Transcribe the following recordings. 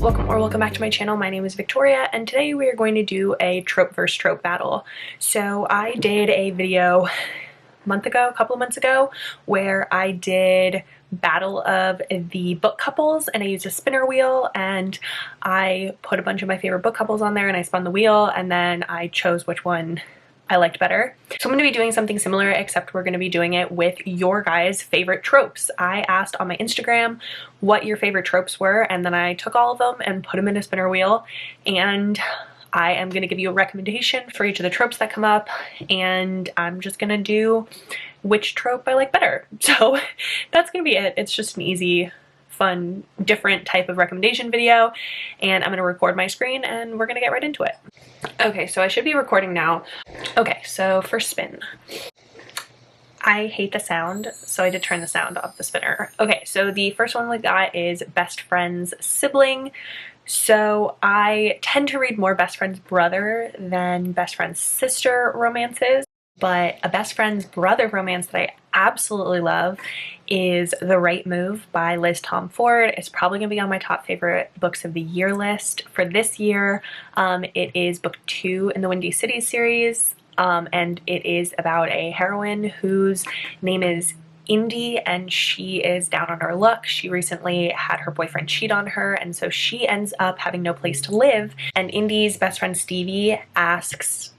welcome back to my channel. My name is Victoria, and today we are going to do a trope versus trope battle. So I did a video a couple of months ago, where I did battle of the book couples, and I used a spinner wheel and I put a bunch of my favorite book couples on there and I spun the wheel and then I chose which one I liked better. So I'm going to be doing something similar, except we're going to be doing it with your guys' favorite tropes. I asked on my Instagram what your favorite tropes were, and then I took all of them and put them in a spinner wheel, and I am going to give you a recommendation for each of the tropes that come up, and I'm just going to do which trope I like better. So that's going to be it. It's just an easy, fun, different type of recommendation video, and I'm going to record my screen and we're going to get right into it. Okay, so I should be recording now. Okay, so first spin. I hate the sound, so I did turn the sound off the spinner. Okay, so the first one we got is best friend's sibling. So I tend to read more best friend's brother than best friend's sister romances, but a best friend's brother romance that I absolutely love is The Right Move by Liz Tom Ford. It's probably going to be on my top favorite books of the year list for this year. It is book 2 in the Windy City series, and it is about a heroine whose name is Indy, and she is down on her luck. She recently had her boyfriend cheat on her, and so she ends up having no place to live, and Indy's best friend Stevie asks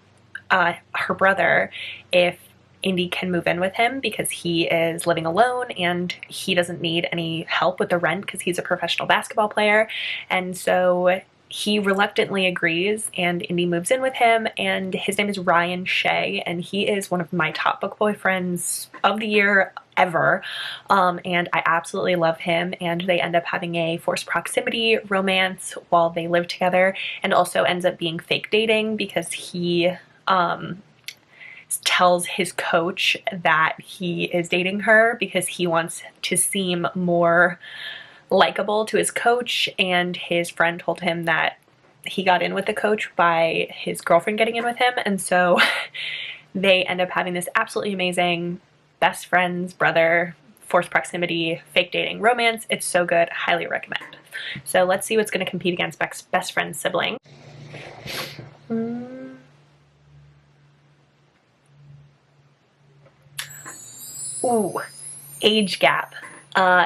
her brother if Indy can move in with him because he is living alone and he doesn't need any help with the rent because he's a professional basketball player. And so he reluctantly agrees, and Indy moves in with him, and his name is Ryan Shea, and he is one of my top book boyfriends of the year ever, and I absolutely love him, and they end up having a forced proximity romance while they live together, and also ends up being fake dating because he tells his coach that he is dating her because he wants to seem more likable to his coach, and his friend told him that he got in with the coach by his girlfriend getting in with him, and so they end up having this absolutely amazing best friends brother forced proximity fake dating romance. It's so good, highly recommend. So let's see what's going to compete against best friend sibling. Ooh, age gap.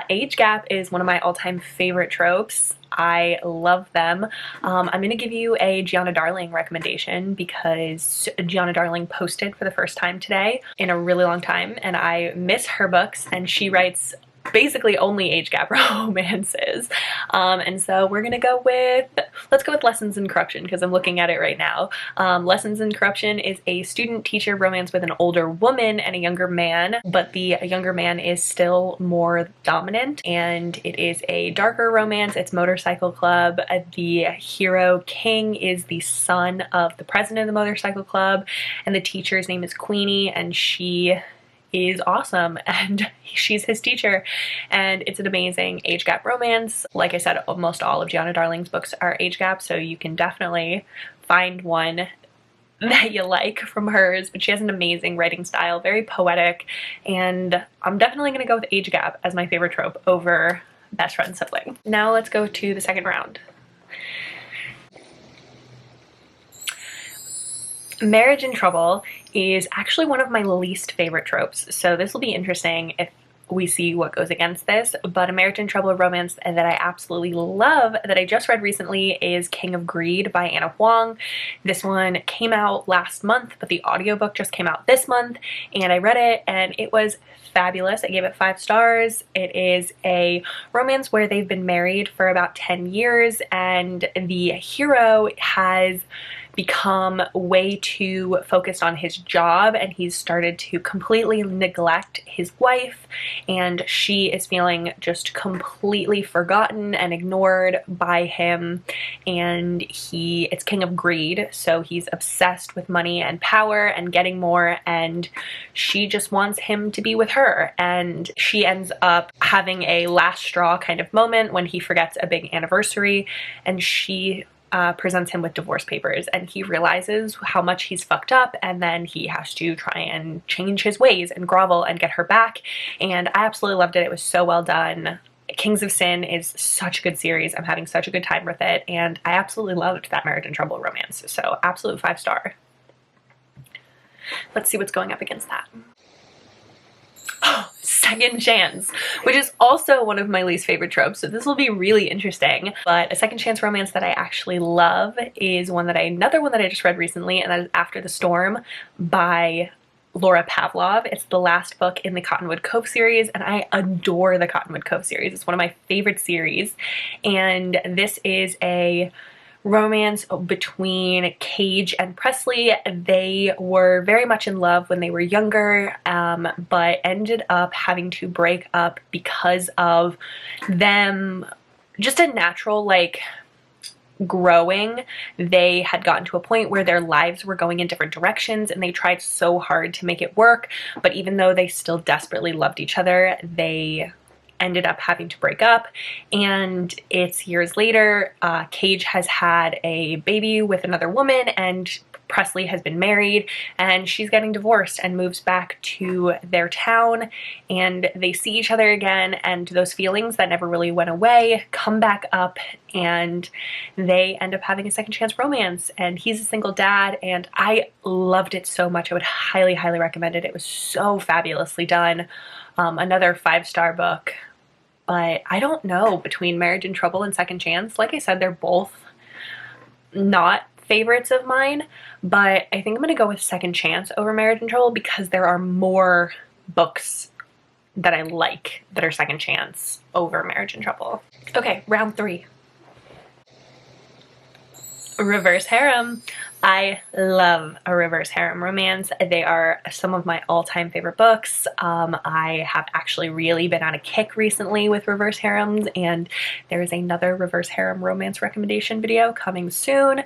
Age gap is one of my all-time favorite tropes. I love them. I'm going to give you a Gianna Darling recommendation because Gianna Darling posted for the first time today in a really long time, and I miss her books, and she writes basically only age gap romances, and so we're gonna go with, let's go with Lessons in Corruption because I'm looking at it right now. Lessons in Corruption is a student-teacher romance with an older woman and a younger man, but the younger man is still more dominant, and it is a darker romance. It's Motorcycle Club. The hero King is the son of the president of the Motorcycle Club, and the teacher's name is Queenie, and she is awesome, and she's his teacher, and it's an amazing age gap romance. Like I said, almost all of Gianna Darling's books are age gap, so you can definitely find one that you like from hers, but she has an amazing writing style, very poetic, and I'm definitely going to go with age gap as my favorite trope over best friend sibling. Now let's go to the second round. Marriage in Trouble is actually one of my least favorite tropes, so this will be interesting if we see what goes against this, but a Marriage in Trouble romance that I absolutely love that I just read recently is King of Greed by Anna Huang. This one came out last month, but the audiobook just came out this month, and I read it and it was fabulous. I gave it 5 stars. It is a romance where they've been married for about 10 years, and the hero has become way too focused on his job, and he's started to completely neglect his wife, and she is feeling just completely forgotten and ignored by him, and it's King of Greed, so he's obsessed with money and power and getting more, and she just wants him to be with her, and she ends up having a last straw kind of moment when he forgets a big anniversary, and she presents him with divorce papers, and he realizes how much he's fucked up, and then he has to try and change his ways and grovel and get her back, and I absolutely loved it. It was so well done. Kings of Sin is such a good series. I'm having such a good time with it, and I absolutely loved that Marriage in Trouble romance. So absolute 5-star. Let's see what's going up against that. Oh, Second Chance, which is also one of my least favorite tropes, so this will be really interesting. But a second chance romance that I actually love is another one that I just read recently, and that is After the Storm by Laura Pavlov. It's the last book in the Cottonwood Cove series, and I adore the Cottonwood Cove series. It's one of my favorite series, and this is a romance between Cage and Presley. They were very much in love when they were younger, but ended up having to break up because of them just a natural, like, growing. They had gotten to a point where their lives were going in different directions, and they tried so hard to make it work, but even though they still desperately loved each other, they ended up having to break up. And it's years later. Cage has had a baby with another woman, and Presley has been married, and she's getting divorced and moves back to their town, and they see each other again, and those feelings that never really went away come back up, and they end up having a second chance romance. And he's a single dad, and I loved it so much. I would highly, highly recommend it. It was so fabulously done. Another 5-star book. But I don't know, between Marriage in Trouble and Second Chance, like I said, they're both not favorites of mine, but I think I'm gonna go with Second Chance over Marriage in Trouble because there are more books that I like that are Second Chance over Marriage in Trouble. Okay, round 3. Reverse Harum. I love a reverse harem romance. They are some of my all-time favorite books. I have actually really been on a kick recently with reverse harems, and there is another reverse harem romance recommendation video coming soon,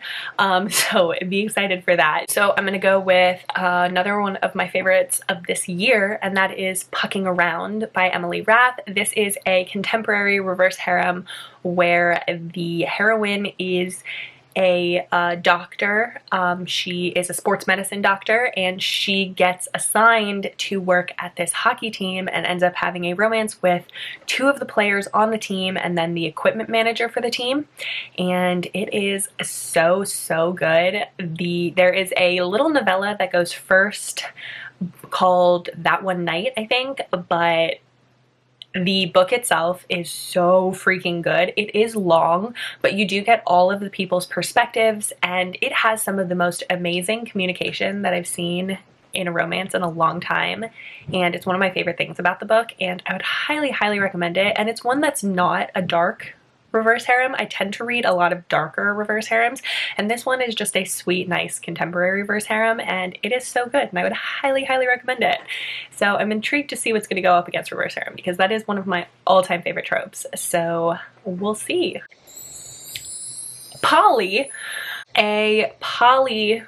so be excited for that. So I'm gonna go with another one of my favorites of this year, and that is Pucking Around by Emily Rath. This is a contemporary reverse harem where the heroine is a doctor. She is a sports medicine doctor, and she gets assigned to work at this hockey team and ends up having a romance with 2 of the players on the team and then the equipment manager for the team. And it is so, so good. There is a little novella that goes first called That One Night, I think, but the book itself is so freaking good. It is long, but you do get all of the people's perspectives, and it has some of the most amazing communication that I've seen in a romance in a long time, and it's one of my favorite things about the book, and I would highly, highly recommend it. And it's one that's not a dark reverse harem. I tend to read a lot of darker reverse harems, and this one is just a sweet, nice contemporary reverse harem, and it is so good, and I would highly, highly recommend it. So I'm intrigued to see what's going to go up against reverse harem, because that is one of my all-time favorite tropes. So we'll see. Poly, a poly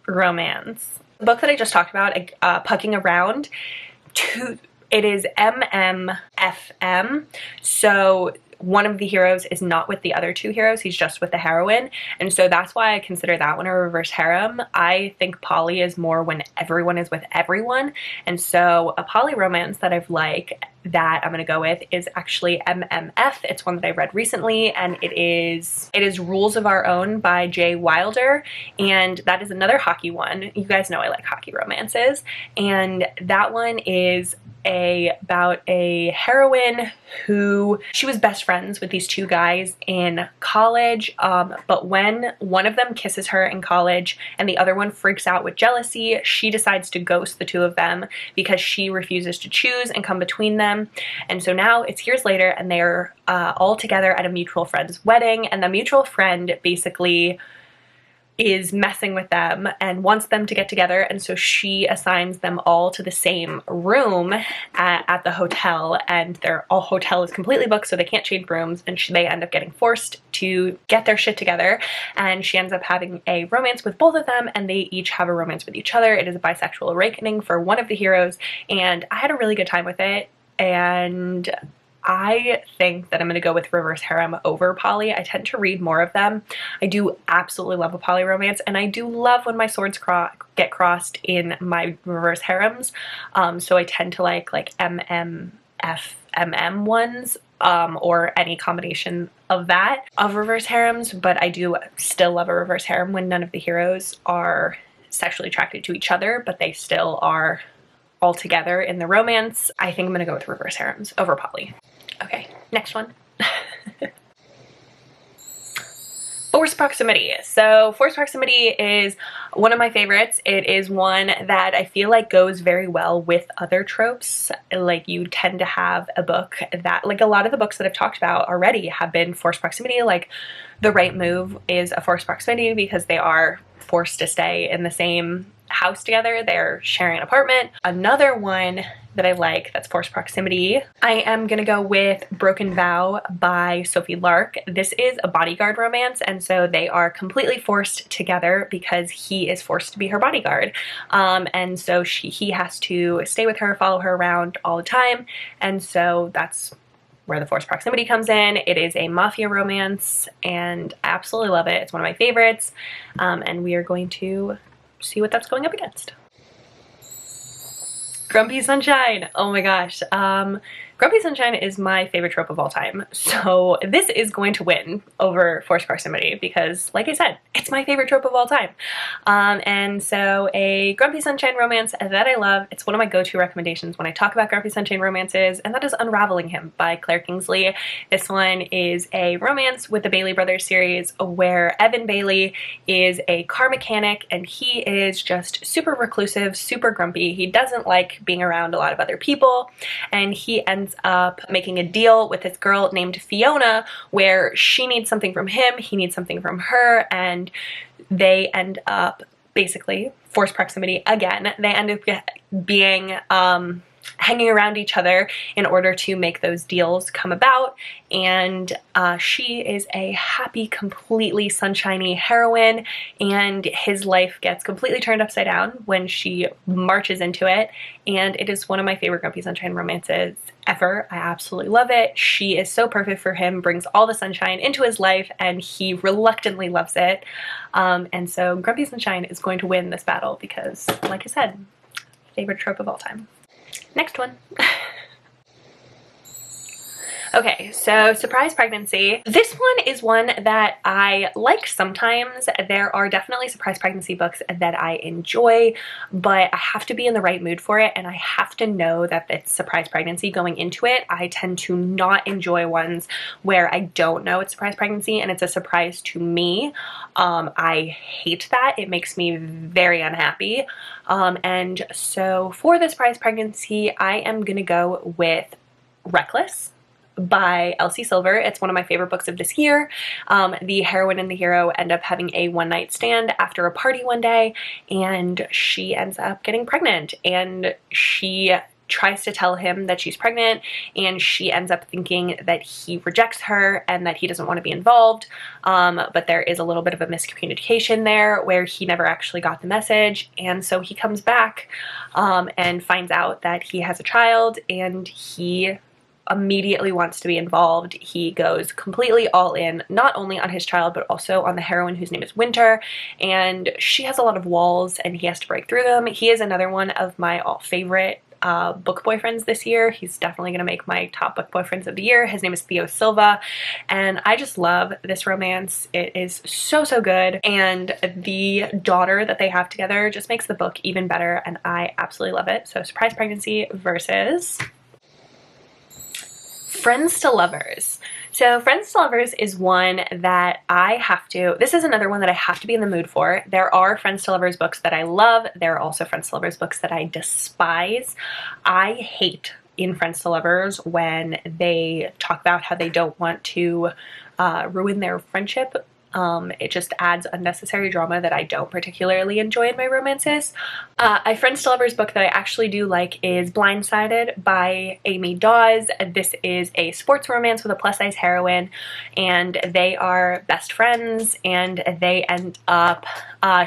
romance. The book that I just talked about, Pucking Around, it is MMFM, so one of the heroes is not with the other 2 heroes, he's just with the heroine, and so that's why I consider that one a reverse harem. I think poly is more when everyone is with everyone, and so a poly romance that I've liked that I'm gonna go with is actually MMF. It's one that I read recently, and it is Rules of Our Own by Jay Wilder, and that is another hockey one. You guys know I like hockey romances, and that one is about a heroine who she was best friends with these 2 guys in college, but when one of them kisses her in college and the other one freaks out with jealousy, she decides to ghost the 2 of them because she refuses to choose and come between them. And so now it's years later, and they're all together at a mutual friend's wedding, and the mutual friend basically is messing with them and wants them to get together, and so she assigns them all to the same room at the hotel, and their hotel is completely booked, so they can't change rooms, and they end up getting forced to get their shit together, and she ends up having a romance with both of them, and they each have a romance with each other. It is a bisexual awakening for one of the heroes, and I had a really good time with it, and I think that I'm going to go with reverse harem over poly. I tend to read more of them. I do absolutely love a poly romance, and I do love when my swords get crossed in my reverse harems. So I tend to like MMFMM ones or any combination of that, of reverse harems, but I do still love a reverse harem when none of the heroes are sexually attracted to each other, but they still are all together in the romance. I think I'm gonna go with reverse harems over poly. Okay, next one. Forced proximity. So forced proximity is one of my favorites. It is one that I feel like goes very well with other tropes. Like, you tend to have a book that, like a lot of the books that I've talked about already have been forced proximity. Like The Right Move is a forced proximity because they are forced to stay in the same house together. They're sharing an apartment. Another one that I like that's forced proximity, I am gonna go with Broken Vow by Sophie Lark. This is a bodyguard romance, and so they are completely forced together because he is forced to be her bodyguard. And so he has to stay with her, follow her around all the time, and so that's where the forced proximity comes in. It is a mafia romance, and I absolutely love it. It's one of my favorites, and we are going to see what that's going up against. Grumpy Sunshine. Oh my gosh. Grumpy Sunshine is my favorite trope of all time. So this is going to win over forced proximity because, like I said, it's my favorite trope of all time. And so a Grumpy Sunshine romance that I love, it's one of my go-to recommendations when I talk about Grumpy Sunshine romances, and that is Unraveling Him by Claire Kingsley. This one is a romance with the Bailey Brothers series where Evan Bailey is a car mechanic and he is just super reclusive, super grumpy. He doesn't like being around a lot of other people, and he ends up making a deal with this girl named Fiona where she needs something from him, he needs something from her, and they end up basically forced proximity again. They end up being hanging around each other in order to make those deals come about, and she is a happy, completely sunshiny heroine, and his life gets completely turned upside down when she marches into it, and it is one of my favorite Grumpy Sunshine romances ever. I absolutely love it. She is so perfect for him, brings all the sunshine into his life, and he reluctantly loves it, and so Grumpy Sunshine is going to win this battle because, like I said, favorite trope of all time. Next one. Okay, so surprise pregnancy. This one is one that I like sometimes. There are definitely surprise pregnancy books that I enjoy, but I have to be in the right mood for it, and I have to know that it's surprise pregnancy going into it. I tend to not enjoy ones where I don't know it's surprise pregnancy and it's a surprise to me. I hate that. It makes me very unhappy. And so for the surprise pregnancy, I am gonna go with Reckless by Elsie Silver. It's one of my favorite books of this year. The heroine and the hero end up having a one-night stand after a party one day, and she ends up getting pregnant, and she tries to tell him that she's pregnant, and she ends up thinking that he rejects her and that he doesn't want to be involved, but there is a little bit of a miscommunication there where he never actually got the message, and so he comes back and finds out that he has a child, and he immediately wants to be involved. He goes completely all in, not only on his child, but also on the heroine whose name is Winter, and she has a lot of walls and he has to break through them. He is another one of my favorite book boyfriends this year. He's definitely gonna make my top book boyfriends of the year. His name is Theo Silva, and I just love this romance. It is so, so good, and the daughter that they have together just makes the book even better, and I absolutely love it. So surprise pregnancy versus Friends to Lovers. So Friends to Lovers is one that I have to, this is another one that I have to be in the mood for. There are Friends to Lovers books that I love. There are also Friends to Lovers books that I despise. I hate in Friends to Lovers when they talk about how they don't want to ruin their friendship. It just adds unnecessary drama that I don't particularly enjoy in my romances. A Friends to Lovers book that I actually do like is Blindsided by Amy Dawes. This is a sports romance with a plus-size heroine, and they are best friends, and they end up,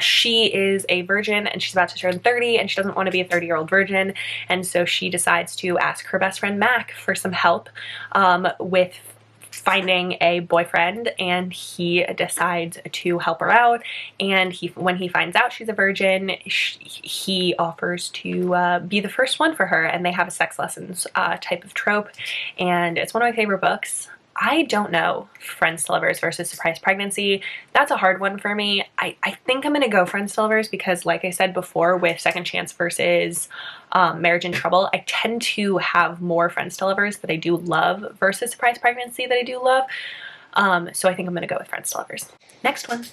she is a virgin and she's about to turn 30, and she doesn't want to be a 30-year-old virgin, and so she decides to ask her best friend Mac for some help with finding a boyfriend, and he decides to help her out. And when he finds out she's a virgin, he offers to be the first one for her, and they have a sex lessons type of trope, and it's one of my favorite books. I don't know friends to lovers versus surprise pregnancy. That's a hard one for me. I think I'm gonna go friends to lovers because, like I said before, with second chance versus marriage in trouble, I tend to have more friends to lovers that I do love versus surprise pregnancy that I do love. So I think I'm gonna go with friends to lovers. Next one.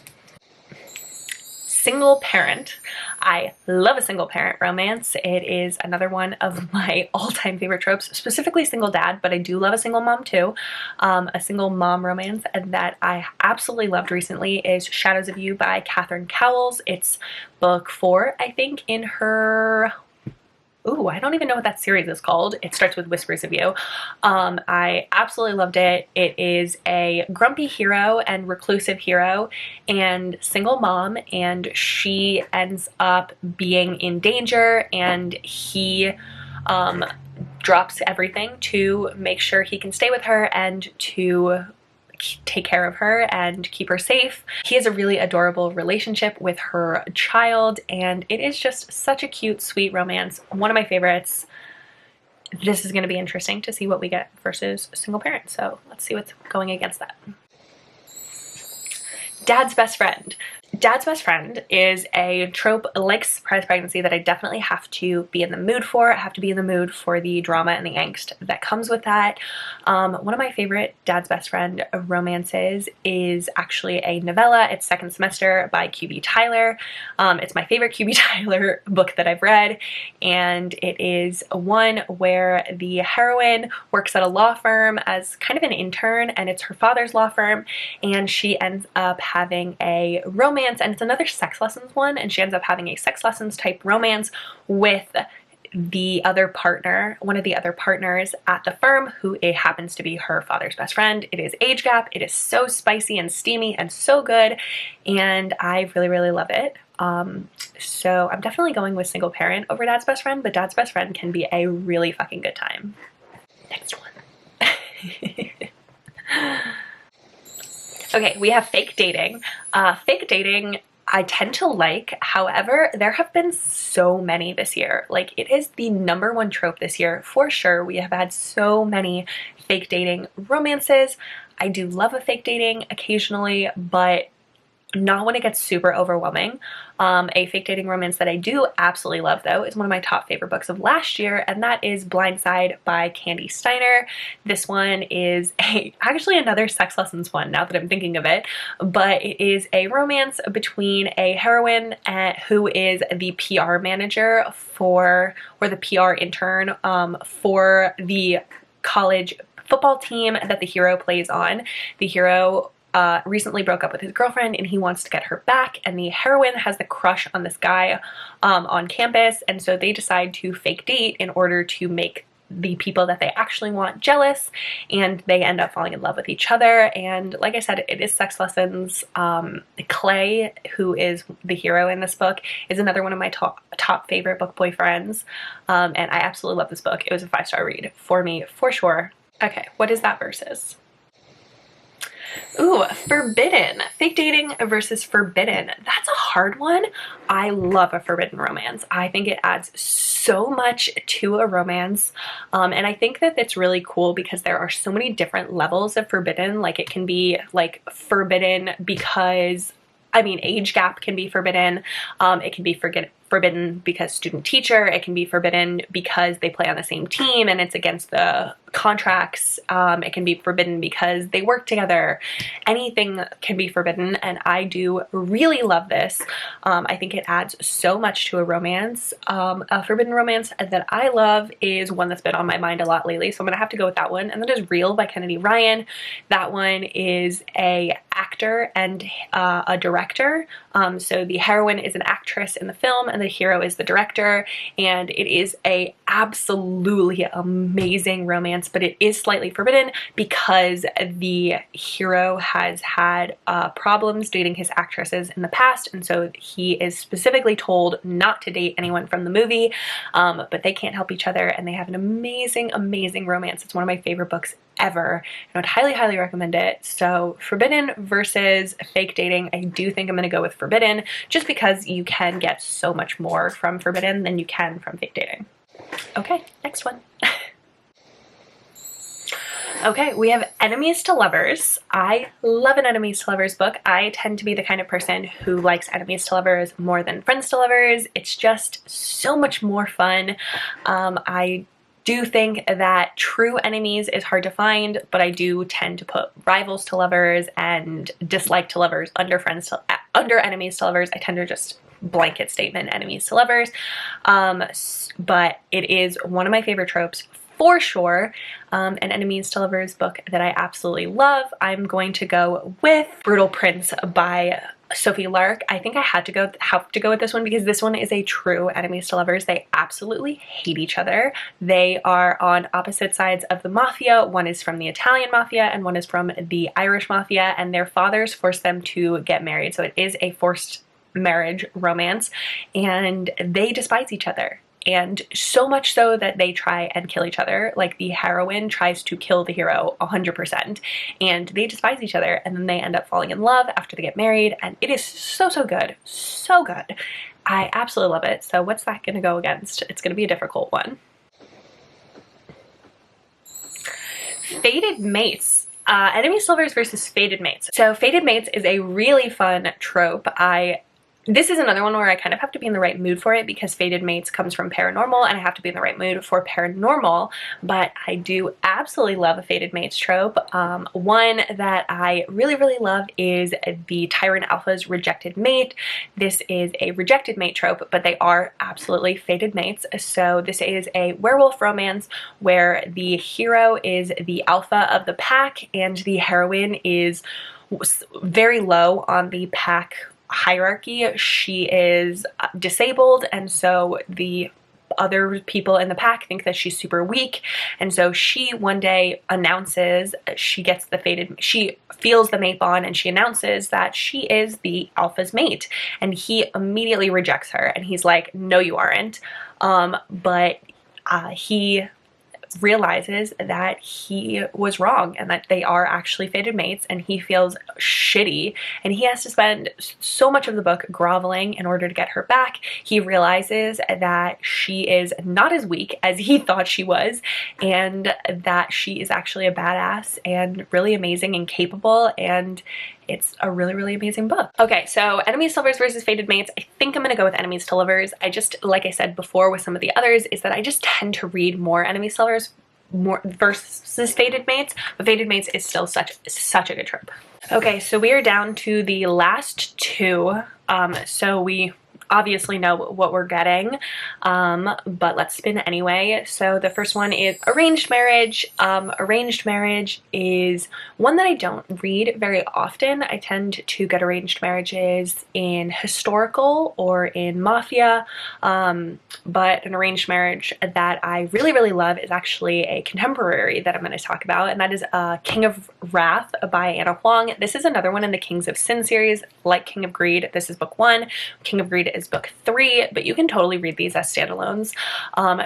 Single parent. I love a single parent romance. It is another one of my all-time favorite tropes, specifically single dad, but I do love a single mom too. A single mom romance that I absolutely loved recently is Shadows of You by Catherine Cowles. It's book 4, I think, in her... Ooh, I don't even know what that series is called. It starts with Whispers of You. I absolutely loved it. It is a grumpy hero and reclusive hero and single mom, and she ends up being in danger, and he drops everything to make sure he can stay with her and to take care of her and keep her safe. He has a really adorable relationship with her child, and it is just such a cute, sweet romance. One of my favorites. This is going to be interesting to see what we get versus single parent, so let's see what's going against that. Dad's best friend. Dad's best friend is a trope like surprise pregnancy that I definitely have to be in the mood for. I have to be in the mood for the drama and the angst that comes with that. One of my favorite Dad's best friend romances is actually a novella. It's Second Semester by QB Tyler. It's my favorite QB Tyler book that I've read, and it is one where the heroine works at a law firm as kind of an intern, and it's her father's law firm, and she ends up having a romance, and it's another sex lessons one, and she ends up having a sex lessons type romance with the other partner, one of the other partners at the firm, who it happens to be her father's best friend. It is age gap. It is so spicy and steamy and so good, and I really, really love it. So I'm definitely going with single parent over Dad's best friend, but Dad's best friend can be a really fucking good time. Next one. Okay, we have fake dating. Fake dating I tend to like, however, there have been so many this year. Like, it is the #1 trope this year, for sure. We have had so many fake dating romances. I do love a fake dating occasionally, but not when it gets super overwhelming. A fake dating romance that I do absolutely love, though, is one of my top favorite books of last year, and that is Blindside by Candy Steiner. This one is actually another sex lessons one, now that I'm thinking of it, but it is a romance between a heroine who is the PR manager for, or the PR intern for the college football team that the hero plays on. The hero recently broke up with his girlfriend and he wants to get her back, and the heroine has the crush on this guy on campus, and so they decide to fake date in order to make the people that they actually want jealous, and they end up falling in love with each other. And like I said, it is sex lessons. Clay, who is the hero in this book, is another one of my top favorite book boyfriends, and I absolutely love this book. It was a 5-star read for me, for sure. Okay, what is that versus? Ooh, forbidden. Fake dating versus forbidden. That's a hard one. I love a forbidden romance. I think it adds so much to a romance, and I think that it's really cool because there are so many different levels of forbidden. Like, it can be like forbidden because, I mean, age gap can be forbidden. It can be forbidden because student teacher. It can be forbidden because they play on the same team and it's against the contracts. It can be forbidden because they work together. Anything can be forbidden, and I do really love this. I think it adds so much to a romance. A forbidden romance that I love is one that's been on my mind a lot lately, so I'm gonna have to go with that one, and that is Real by Kennedy Ryan. That one is a actor and a director. So the heroine is an actress in the film and the hero is the director, and it is a absolutely amazing romance, but it is slightly forbidden because the hero has had problems dating his actresses in the past, and so he is specifically told not to date anyone from the movie, but they can't help each other and they have an amazing, amazing romance. It's one of my favorite books ever, and I would highly, highly recommend it. So forbidden versus fake dating, I do think I'm going to go with forbidden, just because you can get so much more from forbidden than you can from fake dating. Okay, next one. Okay, we have enemies to lovers. I love an enemies to lovers book. I tend to be the kind of person who likes enemies to lovers more than friends to lovers. It's just so much more fun. I do think that true enemies is hard to find, but I do tend to put rivals to lovers and dislike to lovers under enemies to lovers. I tend to just blanket statement enemies to lovers. But it is one of my favorite tropes for sure. An enemies to lovers book that I absolutely love. I'm going to go with Brutal Prince by Sophie Lark. I think I have to go with this one because this one is a true enemies to lovers. They absolutely hate each other. They are on opposite sides of the mafia. One is from the Italian mafia and one is from the Irish mafia, and their fathers forced them to get married. So it is a forced marriage romance, and they despise each other. And so much so that they try and kill each other. Like, the heroine tries to kill the hero 100%, and they despise each other, and then they end up falling in love after they get married, and it is so, so good. So good. I absolutely love it. So what's that gonna go against? It's gonna be a difficult one. Fated Mates. Enemies to lovers versus fated mates. So fated mates is a really fun trope. This is another one where I kind of have to be in the right mood for it because fated mates comes from paranormal and I have to be in the right mood for paranormal, but I do absolutely love a fated mates trope. One that I really, really love is the Tyrant Alpha's rejected mate. This is a rejected mate trope, but they are absolutely fated mates. So this is a werewolf romance where the hero is the alpha of the pack and the heroine is very low on the pack hierarchy. She is disabled, and so the other people in the pack think that she's super weak, and so she one day announces she feels the mate bond, and she announces that she is the alpha's mate, and he immediately rejects her, and he's like, no you aren't. But he realizes that he was wrong and that they are actually fated mates, and he feels shitty, and he has to spend so much of the book groveling in order to get her back. He realizes that she is not as weak as he thought she was, and that she is actually a badass and really amazing and capable, and it's a really, really amazing book. Okay, so enemies to lovers versus fated mates. I think I'm gonna go with enemies to lovers. I just, like I said before with some of the others, is that I just tend to read more enemies to lovers more versus fated mates, but fated mates is still such a good trope. Okay, so we are down to the last two. So we obviously know what we're getting, but let's spin anyway. So the first one is arranged marriage. Arranged marriage is one that I don't read very often. I tend to get arranged marriages in historical or in mafia, but an arranged marriage that I really, really love is actually a contemporary that I'm going to talk about, and that is King of Wrath by Anna Huang. This is another one in the Kings of Sin series, like King of Greed. This is book 1. King of Greed is book 3, but you can totally read these as standalones.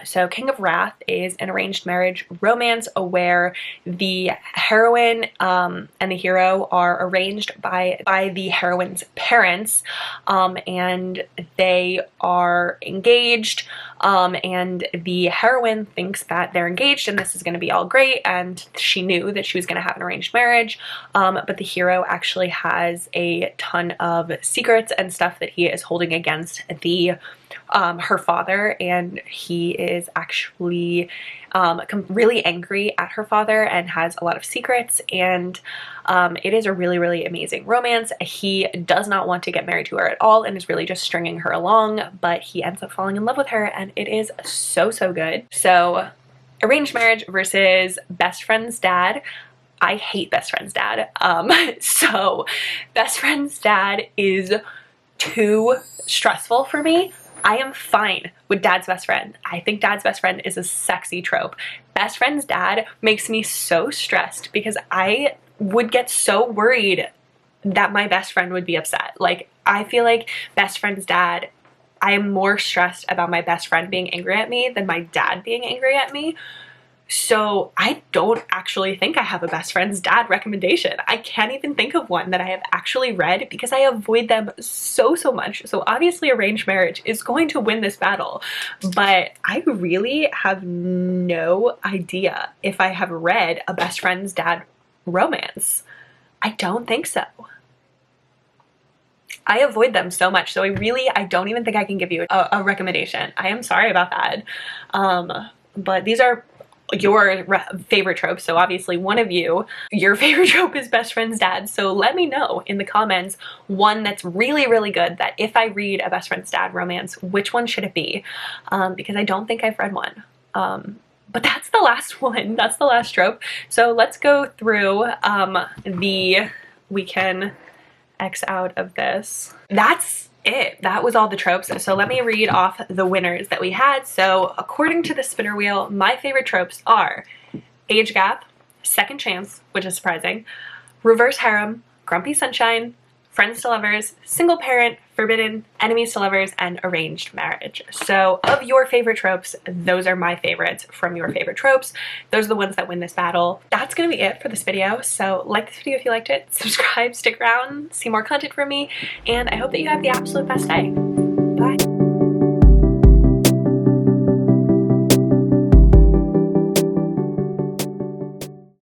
So King of Wrath is an arranged marriage romance where the heroine and the hero are arranged by the heroine's parents, and they are engaged, and the heroine thinks that they're engaged and this is going to be all great, and she knew that she was going to have an arranged marriage, but the hero actually has a ton of secrets and stuff that he is holding against her father, and he is actually really angry at her father and has a lot of secrets, and it is a really, really amazing romance. He does not want to get married to her at all and is really just stringing her along, but he ends up falling in love with her, and it is so, so good. So arranged marriage versus best friend's dad. I hate best friend's dad. So best friend's dad is too stressful for me. I am fine with dad's best friend. I think dad's best friend is a sexy trope. Best friend's dad makes me so stressed because I would get so worried that my best friend would be upset. Like, I feel like best friend's dad, I am more stressed about my best friend being angry at me than my dad being angry at me. So I don't actually think I have a best friend's dad recommendation. I can't even think of one that I have actually read because I avoid them so much. So obviously arranged marriage is going to win this battle, but I really have no idea if I have read a best friend's dad romance. I don't think so. I avoid them so much, so I don't even think I can give you a recommendation. I am sorry about that. But these are your favorite tropes, so obviously one of you, your favorite trope is best friend's dad, so let me know in the comments one that's really good that if I read a best friend's dad romance, which one should it be? Because I don't think I've read one. But that's the last one, that's the last trope. So let's go through we can X out of this. That's it. That was all the tropes. So let me read off the winners that we had. So according to the spinner wheel, my favorite tropes are age gap, second chance, which is surprising, reverse harem, grumpy sunshine, friends to lovers, single parent, forbidden, enemies to lovers, and arranged marriage. So of your favorite tropes, those are my favorites from your favorite tropes. Those are the ones that win this battle. That's gonna be it for this video. So like this video if you liked it, subscribe, stick around, see more content from me, and I hope that you have the absolute best day. Bye.